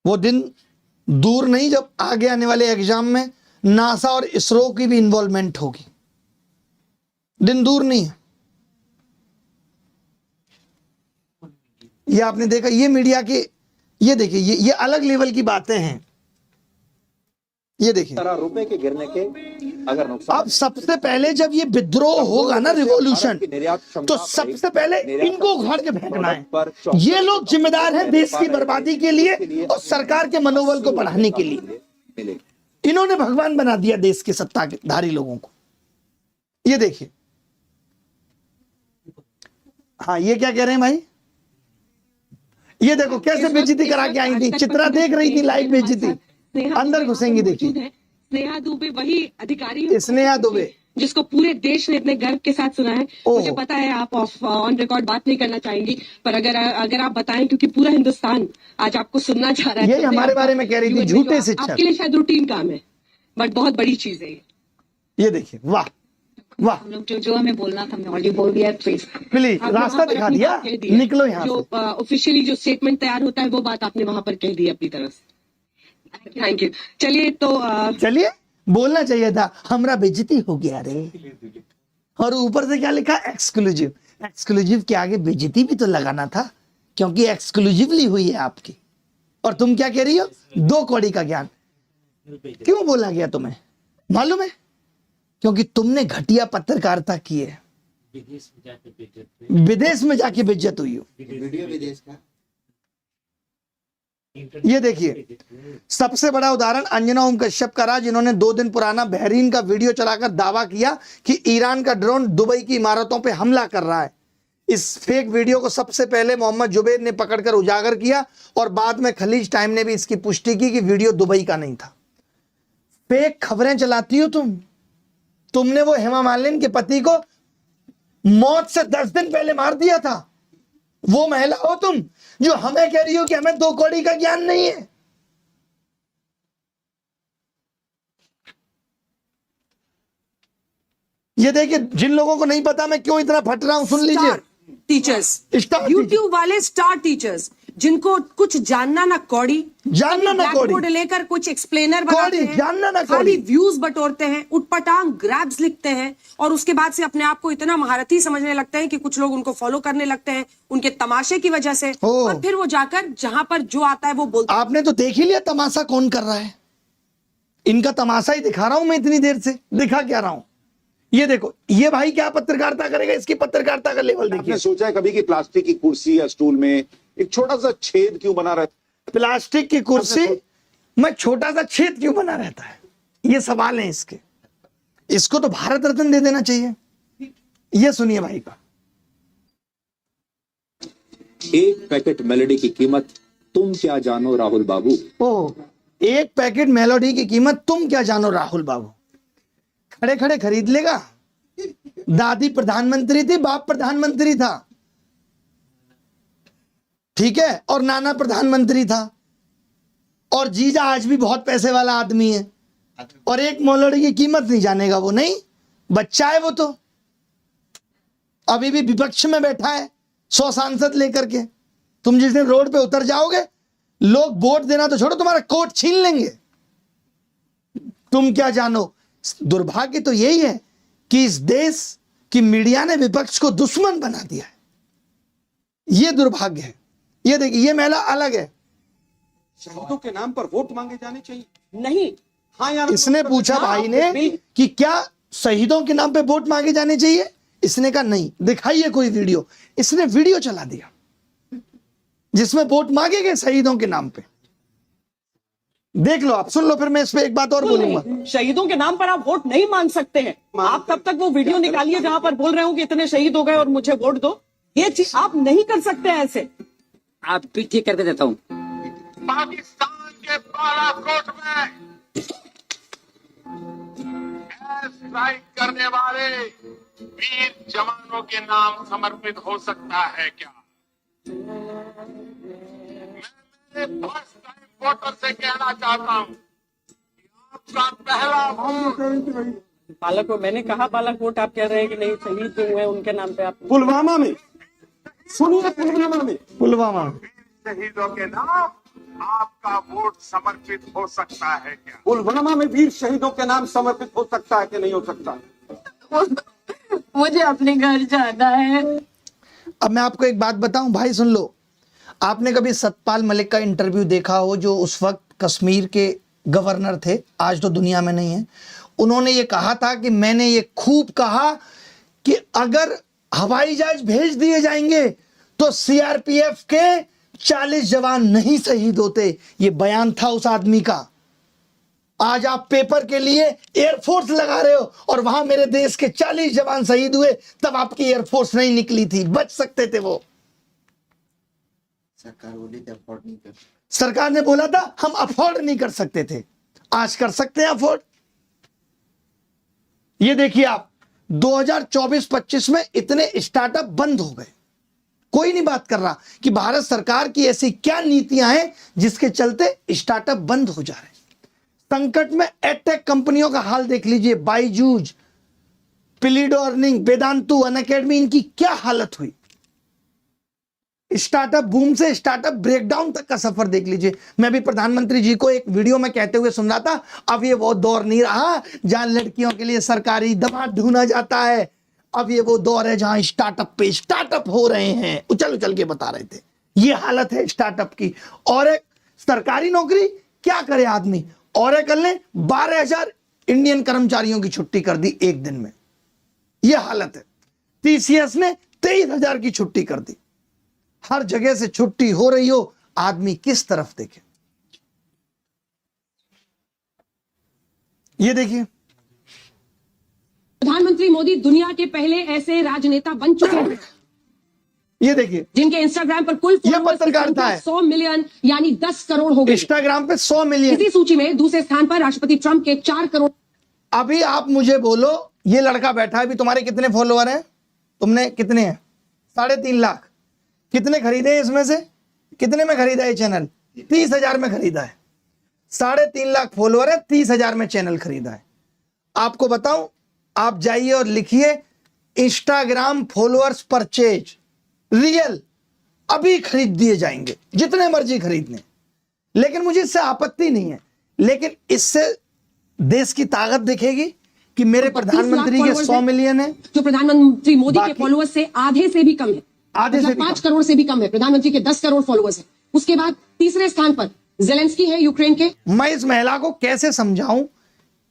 वो दिन दूर नहीं जब आगे आने वाले एग्जाम में नासा और इसरो की भी इन्वॉल्वमेंट होगी, दिन दूर नहीं है। ये आपने देखा, ये मीडिया के, ये देखिए, ये अलग लेवल की बातें हैं। ये देखिए, रुपए के गिरने के अगर नुकसान, अब सबसे पहले जब ये विद्रोह होगा ना, रिवॉल्यूशन, तो सबसे पहले इनको उखाड़ के फेंकना है। ये लोग जिम्मेदार हैं देश की बर्बादी के लिए और सरकार के मनोबल को बढ़ाने के लिए। इन्होंने भगवान बना दिया देश के सत्ताधारी लोगों को। ये देखिए, हाँ, ये क्या कह रहे हैं भाई, ये देखो कैसे बेइज्जती करा के आई थी, चित्रा देख रही थी लाइव बेइज्जती। अंदर घुसेंगे, देखिए, स्नेहा दुबे वही अधिकारी, स्नेहा दुबे जिसको पूरे देश ने इतने गर्व के साथ सुना है। मुझे पता है आप ऑन रिकॉर्ड बात नहीं करना चाहेंगी, पर अगर आप बताएं, क्योंकि पूरा हिंदुस्तान आज आपको सुनना चाह रहा है। ये हमारे बारे में कह रही थी, झूठे शिक्षक। आपके लिए शायद रूटीन काम है, बट बहुत बड़ी चीज है ये देखिए, वाह वाह। हम लोग जो हमें बोलना था हमने ऑलरेडी बोल दिया। प्लीज रास्ता दिखा दिया, निकलो यहाँ जो ऑफिशियली जो स्टेटमेंट तैयार होता है वो बात आपने वहां पर कह दी अपनी तरफ से। Thank you. चलिए, तो चलिए, बोलना चाहिए था, हमरा बेइज्जती हो गया रे। और ऊपर से क्या लिखा, एक्सक्लूसिव। एक्सक्लूसिव के आगे बेइज्जती भी तो लगाना था, क्योंकि एक्सक्लूसिवली हुई है आपकी। और तुम क्या कह रही हो, 2 कौड़ी का ज्ञान। क्यों बोला गया तुम्हें मालूम है? क्योंकि तुमने घटिया पत्रकारिता की है, विदेश में जाके बेइज्जत हुई हो। विदेश का ये देखिए, सबसे बड़ा उदाहरण अंजना ओम कश्यप का रहा, जिन्होंने 2 दिन पुराना बहरीन का वीडियो चलाकर दावा किया कि ईरान का ड्रोन दुबई की इमारतों पे हमला कर रहा है। इस फेक वीडियो को सबसे पहले मोहम्मद जुबैर ने पकड़कर उजागर किया और बाद में खलीज टाइम ने भी इसकी पुष्टि की कि वीडियो दुबई का नहीं था। फेक खबरें चलाती हो तुमने वो हेमा मालिनी के पति को मौत से 10 दिन पहले मार दिया था। वो महिला हो तुम जो हमें कह रही हो कि हमें 2 कौड़ी का ज्ञान नहीं है। ये देखिए, जिन लोगों को नहीं पता मैं क्यों इतना फट रहा हूं, सुन लीजिए। टीचर्स, यूट्यूब वाले स्टार टीचर्स, जिनको कुछ जानना ना कौड़ी, जानना ना कौड़ी, बोर्ड लेकर कुछ एक्सप्लेनर बनाते हैं, जानना ना खाली कौड़ी, व्यूज बटोरते हैं, उटपटांग ग्रैब्स लिखते हैं और उसके बाद से अपने आप को इतना महारथी समझने लगते हैं कि कुछ लोग उनको फॉलो करने लगते हैं उनके तमाशे की वजह से। और फिर वो जाकर जहां पर जो आता है वो बोलते। आपने तो देख ही लिया तमाशा कौन कर रहा है। इनका तमाशा ही दिखा रहा हूं मैं, इतनी देर से दिखा क्या रहा हूं। ये देखो, ये भाई क्या पत्रकारिता करेगा, इसकी पत्रकारिता का लेवल देखिए। आपने सोचा है कभी कि प्लास्टिक की कुर्सी या स्टूल में एक छोटा सा छेद क्यों बना रहता है? प्लास्टिक की कुर्सी में छोटा सा छेद क्यों बना रहता है, ये सवाल है इसके। इसको तो भारत रत्न दे देना चाहिए। ये सुनिए भाई का। 1 पैकेट मेलोडी की कीमत तुम क्या जानो राहुल बाबू। 1 पैकेट मेलोडी की कीमत तुम क्या जानो राहुल बाबू। खड़े खड़े खरीद लेगा। दादी प्रधानमंत्री थी, बाप प्रधानमंत्री था, ठीक है, और नाना प्रधानमंत्री था, और जीजा आज भी बहुत पैसे वाला आदमी है, और 1 मेलोडी की कीमत नहीं जानेगा वो। नहीं, बच्चा है वो, तो अभी भी विपक्ष में बैठा है 100 सांसद लेकर के। तुम जिस दिन रोड पे उतर जाओगे, लोग वोट देना तो छोड़ो, तुम्हारा कोट छीन लेंगे। तुम क्या जानो। दुर्भाग्य तो यही है कि इस देश की मीडिया ने विपक्ष को दुश्मन बना दिया है। ये दुर्भाग्य है। ये देखिए, ये महिला अलग है। शहीदों के नाम पर वोट मांगे जाने चाहिए? नहीं। हाँ यार, इसने पूछा भाई ने कि क्या शहीदों के नाम पे वोट मांगे जाने चाहिए। इसने कहा नहीं, दिखाइए कोई वीडियो। इसने वीडियो चला दिया जिसमें वोट मांगे गए शहीदों के नाम पे। देख लो, आप सुन लो, फिर मैं इस पे एक बात और बोलूंगा। शहीदों के नाम पर आप वोट नहीं मांग सकते हैं। आप तब तक वो वीडियो निकालिए जहां पर बोल रहे हो कि इतने शहीद हो गए और मुझे वोट दो। ये चीज आप नहीं कर सकते ऐसे। आप भी ठीक करके देता हूँ। पाकिस्तान के बालाकोट में स्ट्राइक करने वाले वीर जवानों के नाम समर्पित हो सकता है क्या? मैं मेरे फर्स्ट टाइम वोटर से कहना चाहता हूं कि आपका पहला वोट बालक, मैंने कहा बालक वोट आप कह रहे हैं कि नहीं, शहीद जो हुए उनके नाम पे आप। पुलवामा में सुनिए, पुलवामा में पुलवामा शहीदों के नाम आपका वोट समर्पित हो सकता है क्या? पुलवामा में वीर शहीदों के नाम समर्पित हो सकता है कि नहीं हो सकता? मुझे अपने घर जाना है। अब मैं आपको एक बात बताऊं भाई, सुन लो। आपने कभी सतपाल मलिक का इंटरव्यू देखा हो, जो उस वक्त कश्मीर के गवर्नर थे, आज तो दुनिया में नहीं है। उन्होंने ये कहा था कि मैंने ये खूब कहा कि अगर हवाई जहाज भेज दिए जाएंगे तो सीआरपीएफ के 40 जवान नहीं शहीद होते। ये बयान था उस आदमी का। आज आप पेपर के लिए एयरफोर्स लगा रहे हो और वहां मेरे देश के 40 जवान शहीद हुए, तब आपकी एयरफोर्स नहीं निकली थी, बच सकते थे वो। सरकार ने बोला था हम अफोर्ड नहीं कर सकते थे, आज कर सकते हैं अफोर्ड। ये देखिए आप 2024-25 में इतने स्टार्टअप बंद हो गए। कोई नहीं बात कर रहा कि भारत सरकार की ऐसी क्या नीतियां हैं जिसके चलते स्टार्टअप बंद हो जा रहे हैं। संकट में एडटेक कंपनियों का हाल देख लीजिए, बायजूज, पिलीडो अर्निंग, वेदांतु, अनअकैडमी, इनकी क्या हालत हुई। स्टार्टअप बूम से स्टार्टअप ब्रेकडाउन तक का सफर देख लीजिए। मैं भी प्रधानमंत्री जी को एक वीडियो में कहते हुए सुन रहा था, अब ये वो दौर नहीं रहा जहां लड़कियों के लिए सरकारी दवा ढूंढा जाता है। अब ये वो दौर है जहां स्टार्टअप पे स्टार्टअप हो रहे हैं। उछल उछल के बता रहे थे, ये हालत है स्टार्टअप की। और एक सरकारी नौकरी क्या करे आदमी, ऑरेकल ने 12,000 इंडियन कर्मचारियों की छुट्टी कर दी एक दिन में, यह हालत है। टीसीएस ने 23,000 की छुट्टी कर दी। हर जगह से छुट्टी हो रही हो, आदमी किस तरफ देखे। ये देखिए, प्रधानमंत्री मोदी दुनिया के पहले ऐसे राजनेता बन चुके हैं ये देखिए, जिनके इंस्टाग्राम पर कुल ये पत्रकारिता है। 100 मिलियन यानी 10 करोड़ हो गए। इंस्टाग्राम पे 100 मिलियन। इसी सूची में दूसरे स्थान पर राष्ट्रपति ट्रंप के 4 करोड़। अभी आप मुझे बोलो, ये लड़का बैठा है, अभी तुम्हारे कितने फॉलोअर हैं? तुमने कितने हैं? 3.5 लाख। कितने खरीदे हैं इसमें से? कितने में खरीदा है चैनल? 30,000 में खरीदा है। 3.5 लाख फॉलोअर है, 30,000 में चैनल खरीदा है। आपको बताऊं, आप जाइए और लिखिए इंस्टाग्राम फॉलोअर्स परचेज रियल, अभी खरीद दिए जाएंगे, जितने मर्जी खरीदने। लेकिन मुझे इससे आपत्ति नहीं है, लेकिन इससे देश की ताकत दिखेगी कि मेरे प्रधानमंत्री के 100 मिलियन है, जो प्रधानमंत्री मोदी के फॉलोअर्स से आधे से भी कम है, आधे से भी 5 करोड़ से भी कम है। प्रधानमंत्री के 10 करोड़ फॉलोअर्स है। उसके बाद तीसरे स्थान पर जेलेंस्की है यूक्रेन के। मैं इस महिला को कैसे समझाऊं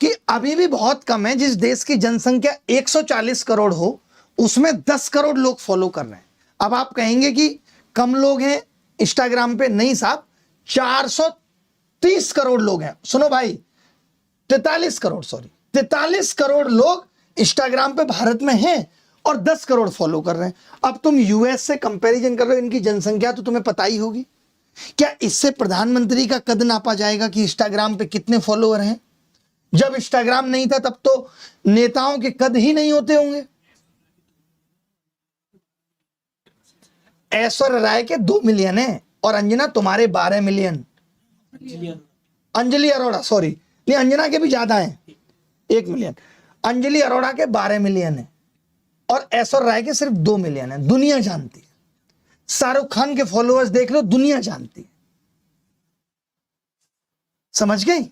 कि अभी भी बहुत कम है। जिस देश की जनसंख्या 140 करोड़ हो, उसमें 10 करोड़ लोग फॉलो कर रहे हैं। अब आप कहेंगे कि कम लोग हैं इंस्टाग्राम पे, नहीं साहब, 430 करोड़ लोग हैं। सुनो भाई, 43 करोड़ लोग इंस्टाग्राम पे भारत में हैं और 10 करोड़ फॉलो कर रहे हैं। अब तुम यूएस से कंपैरिजन कर रहे हो, इनकी जनसंख्या तो तुम्हें पता ही होगी। क्या इससे प्रधानमंत्री का कद नापा जाएगा कि इंस्टाग्राम पे कितने फॉलोअर हैं? जब इंस्टाग्राम नहीं था तब तो नेताओं के कद ही नहीं होते होंगे। ऐश्वर्या राय के 2 मिलियन है और अंजना तुम्हारे 12 मिलियन। अंजलि अरोड़ा, सॉरी, नहीं, अंजना के भी ज्यादा हैं, 1 मिलियन। अंजलि अरोड़ा के 12 मिलियन है और ऐश्वर्या राय के सिर्फ 2 मिलियन है। दुनिया जानती है। शाहरुख खान के फॉलोअर्स देख लो, दुनिया जानती है। समझ गई?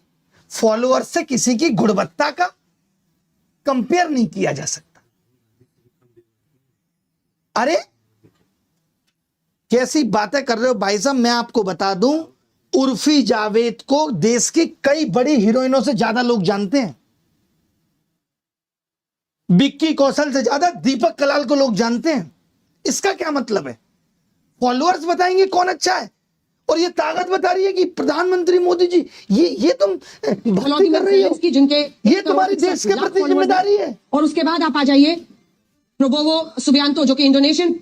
फॉलोअर्स से किसी की गुणवत्ता का कंपेयर नहीं किया जा सकता। अरे कैसी बातें कर रहे हो भाई साहब। मैं आपको बता दूं, उर्फी जावेद को देश की कई बड़ी हीरोइनों से ज्यादा लोग जानते हैं। विक्की कौशल से ज्यादा दीपक कलाल को लोग जानते हैं। इसका क्या मतलब है? फॉलोअर्स बताएंगे कौन अच्छा है, और ये ताकत बता रही है कि प्रधानमंत्री मोदी जी ये तुम भक्ति कर रही हो, जिनके ये तुम्हारे देश के प्रति जिम्मेदारी है। और उसके बाद आप आ जाइए प्रोबोवो सुबियांतो, जो कि इंडोनेशियन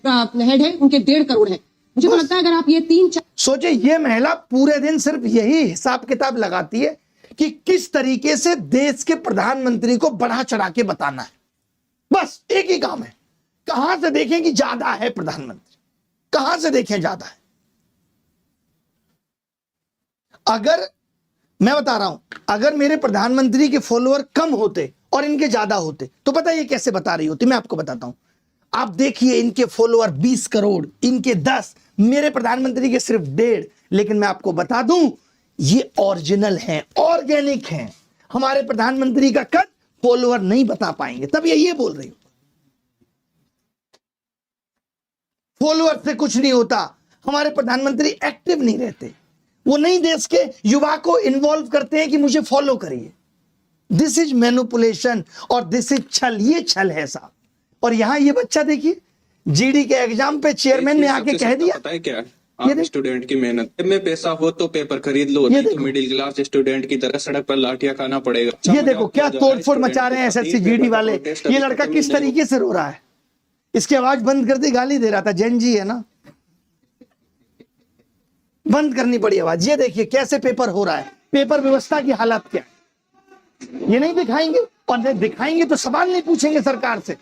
हेड है, उनके 1.5 करोड़ है। मुझे तो लगता है अगर आप ये 3-4 सोचे, ये महिला पूरे दिन सिर्फ यही हिसाब किताब लगाती है कि किस तरीके से देश के प्रधानमंत्री को बढ़ा चढ़ा के बताना है। बस एक ही काम है, कहां से देखें कि ज्यादा है प्रधानमंत्री, कहां से देखें ज्यादा है। अगर मैं बता रहा हूं, अगर मेरे प्रधानमंत्री के फॉलोअर कम होते और इनके ज्यादा होते तो पता है ये कैसे बता रही होती? मैं आपको बताता हूं। आप देखिए इनके फॉलोअर 20 करोड़, इनके 10, मेरे प्रधानमंत्री के सिर्फ 1.5। लेकिन मैं आपको बता दूं ये ओरिजिनल हैं, ऑर्गेनिक हैं। हमारे प्रधानमंत्री का कद फॉलोअर नहीं बता पाएंगे, तब ये बोल रही हूं फॉलोअर से कुछ नहीं होता। हमारे प्रधानमंत्री एक्टिव नहीं रहते, वो नहीं देश के युवा को इन्वॉल्व करते हैं कि मुझे फॉलो करिए। दिस इज मैनिपुलेशन और दिस इज छल, ये छल है साहब। और यहां ये बच्चा देखिए जीडी के एग्जाम पे चेयरमैन ने आके कह दिया, पता है क्या, आप स्टूडेंट की मेहनत में पैसा हो तो पेपर खरीद लो, नहीं तो मिडिल क्लास स्टूडेंट की तरह सड़क पर लाठियां खाना पड़ेगा। ये देखो क्या तोड़फोड़ मचा रहे हैं एसएससी जीडी वाले। ये लड़का किस तरीके से रो रहा है, इसकी आवाज बंद कर दी, गाली दे रहा था, जैन जी है ना, बंद करनी पड़ी आवाज। ये देखिए कैसे पेपर हो रहा है, पेपर व्यवस्था की हालत क्या है। ये नहीं दिखाएंगे, और नहीं दिखाएंगे तो सवाल नहीं पूछेंगे सरकार से।